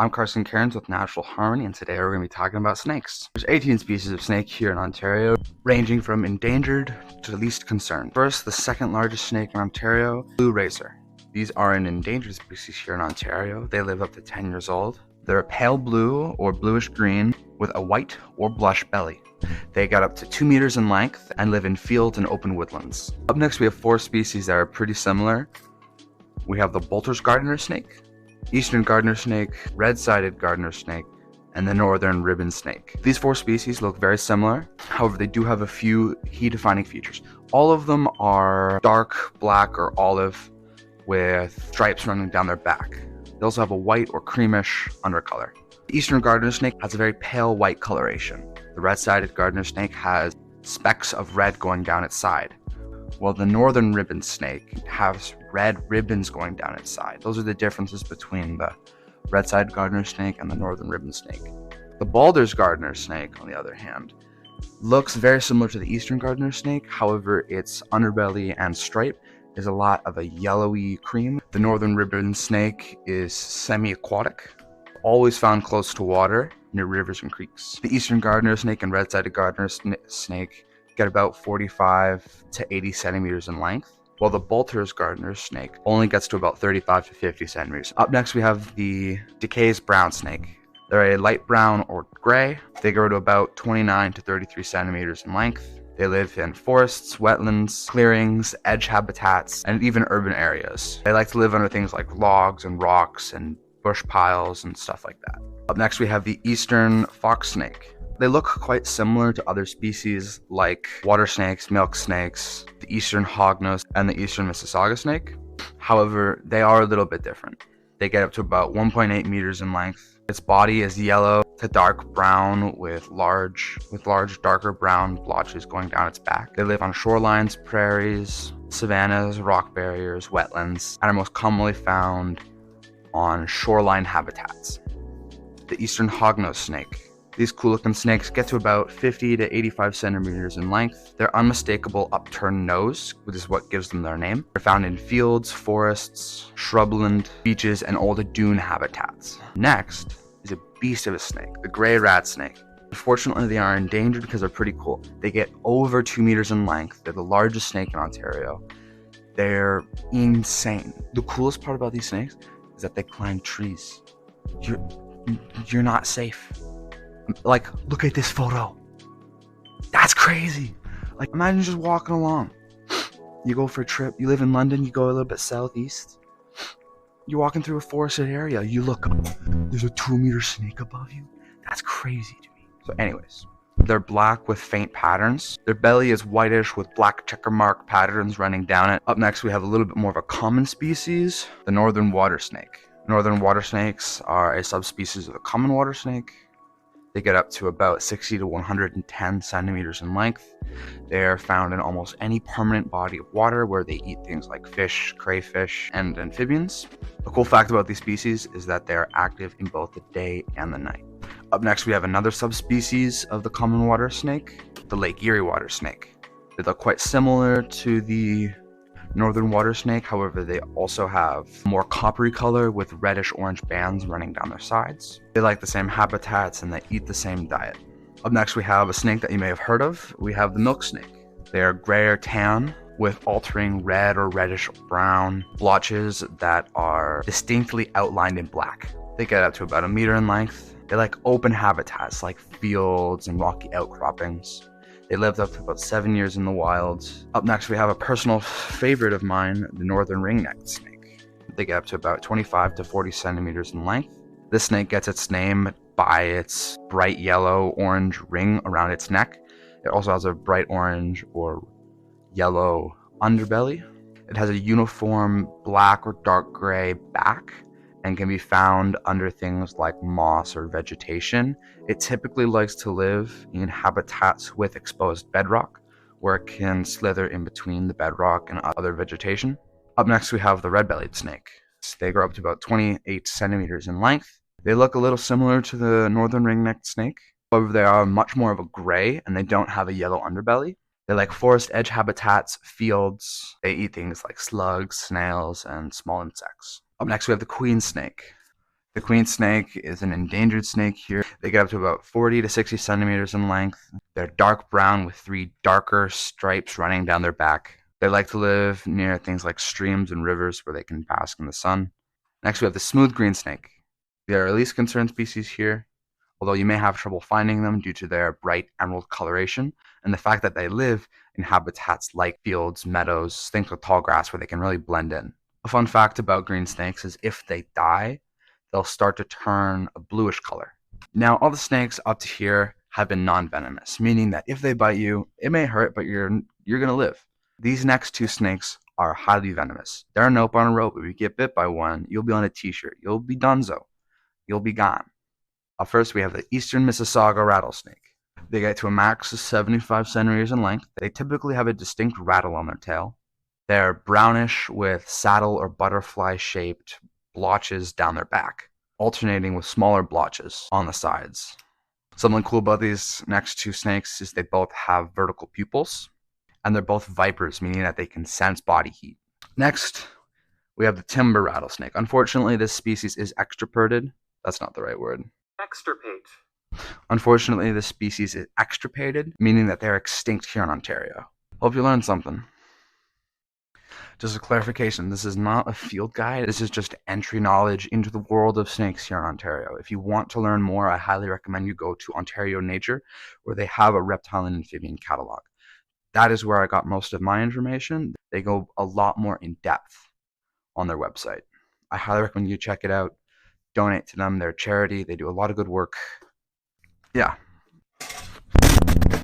I'm Carson Cairns with Natural Harmony, and today we're going to be talking about snakes. There's 18 species of snake here in Ontario, ranging from endangered to least concerned. First, the second largest snake in Ontario, blue racer. These are an endangered species here in Ontario. They live up to 10 years old. They're a pale blue or bluish green with a white or blush belly. They get up to 2 meters in length and live in fields and open woodlands. Up next, we have 4 species that are pretty similar. We have the Boelter's gardener snake, Eastern gardener snake, red-sided gardener snake, and the northern ribbon snake. These 4 species look very similar, however they do have a few key defining features. All of them are dark black or olive with stripes running down their back. They also have a white or creamish undercolor. The Eastern gardener snake has a very pale white coloration. The red-sided gardener snake has specks of red going down its side, while the northern ribbon snake has red ribbons going down its side. Those are the differences between the red-sided gardener snake and the northern ribbon snake. The Boelter's gardener snake, on the other hand, looks very similar to the Eastern gardener snake. However, its underbelly and stripe is a lot of a yellowy cream. The northern ribbon snake is semi-aquatic, always found close to water near rivers and creeks. The Eastern gardener snake and red-sided gardener snake get about 45 to 80 centimeters in length, while the Boelter's gardener snake only gets to about 35 to 50 centimeters. Up next, we have the DeKay's brown snake. They're a light brown or gray. They grow to about 29 to 33 centimeters in length. They live in forests, wetlands, clearings, edge habitats, and even urban areas. They like to live under things like logs and rocks and bush piles and stuff like that. Up next, we have the Eastern fox snake. They look quite similar to other species like water snakes, milk snakes, the Eastern hognose, and the Eastern Mississauga snake. However, they are a little bit different. They get up to about 1.8 meters in length. Its body is yellow to dark brown with large darker brown blotches going down its back. They live on shorelines, prairies, savannas, rock barriers, wetlands, and are most commonly found on shoreline habitats. The Eastern hognose snake. These cool-looking snakes get to about 50 to 85 centimeters in length. Their unmistakable upturned nose, which is what gives them their name, are found in fields, forests, shrubland, beaches, and old dune habitats. Next is a beast of a snake, the gray rat snake. Unfortunately, they are endangered because they're pretty cool. They get over 2 meters in length. They're the largest snake in Ontario. They're insane. The coolest part about these snakes is that they climb trees. You're not safe. Like, look at this photo. That's crazy. Like, imagine just walking along. You go for a trip. You live in London. You go a little bit southeast. You're walking through a forested area. You look up. There's a 2-meter snake above you. That's crazy to me. So anyways, they're black with faint patterns. Their belly is whitish with black checker mark patterns running down it. Up next, we have a little bit more of a common species, the northern water snake. Northern water snakes are a subspecies of the common water snake. They get up to about 60 to 110 centimeters in length. They are found in almost any permanent body of water where they eat things like fish, crayfish, and amphibians. A cool fact about these species is that they are active in both the day and the night. Up next, we have another subspecies of the common water snake, the Lake Erie water snake. They look quite similar to the northern water snake, however they also have more coppery color with reddish orange bands running down their sides. They like the same habitats and they eat the same diet. Up next, we have a snake that you may have heard of. We have the milk snake. They are gray or tan with altering red or reddish brown blotches that are distinctly outlined in black. They get up to about 1 meter in length. They like open habitats like fields and rocky outcroppings. They lived up to about 7 years in the wild. Up next, we have a personal favorite of mine, the northern ring-necked snake. They get up to about 25 to 40 centimeters in length. This snake gets its name by its bright yellow-orange ring around its neck. It also has a bright orange or yellow underbelly. It has a uniform black or dark gray back and can be found under things like moss or vegetation. It typically likes to live in habitats with exposed bedrock, where it can slither in between the bedrock and other vegetation. Up next, we have the red-bellied snake. They grow up to about 28 centimeters in length. They look a little similar to the northern ring-necked snake. However, they are much more of a gray, and they don't have a yellow underbelly. They like forest edge habitats, fields. They eat things like slugs, snails, and small insects. Up next, we have the queen snake. The queen snake is an endangered snake here. They get up to about 40 to 60 centimeters in length. They're dark brown with 3 darker stripes running down their back. They like to live near things like streams and rivers where they can bask in the sun. Next, we have the smooth green snake. They are our least concerned species here, although you may have trouble finding them due to their bright emerald coloration and the fact that they live in habitats like fields, meadows, things with tall grass where they can really blend in. A fun fact about green snakes is if they die, they'll start to turn a bluish color. Now, all the snakes up to here have been non-venomous, meaning that if they bite you, it may hurt, but you're gonna live. These next 2 snakes are highly venomous. They're a nope on a rope. If you get bit by one, you'll be on a t-shirt. You'll be donezo. You'll be gone. Up first, we have the Eastern Mississauga rattlesnake. They get to a max of 75 centimeters in length. They typically have a distinct rattle on their tail. They're brownish with saddle or butterfly shaped blotches down their back, alternating with smaller blotches on the sides. Something cool about these next 2 snakes is they both have vertical pupils, and they're both vipers, meaning that they can sense body heat. Next, we have the timber rattlesnake. Unfortunately, this species is extirpated. That's not the right word. Extirpate. Unfortunately, this species is extirpated, meaning that they're extinct here in Ontario. Hope you learned something. Just a clarification, this is not a field guide. This is just entry knowledge into the world of snakes here in Ontario. If you want to learn more, I highly recommend you go to Ontario Nature, where they have a reptile and amphibian catalog. That is where I got most of my information. They go a lot more in depth on their website. I highly recommend you check it out. Donate to them. They're a charity. They do a lot of good work. Yeah.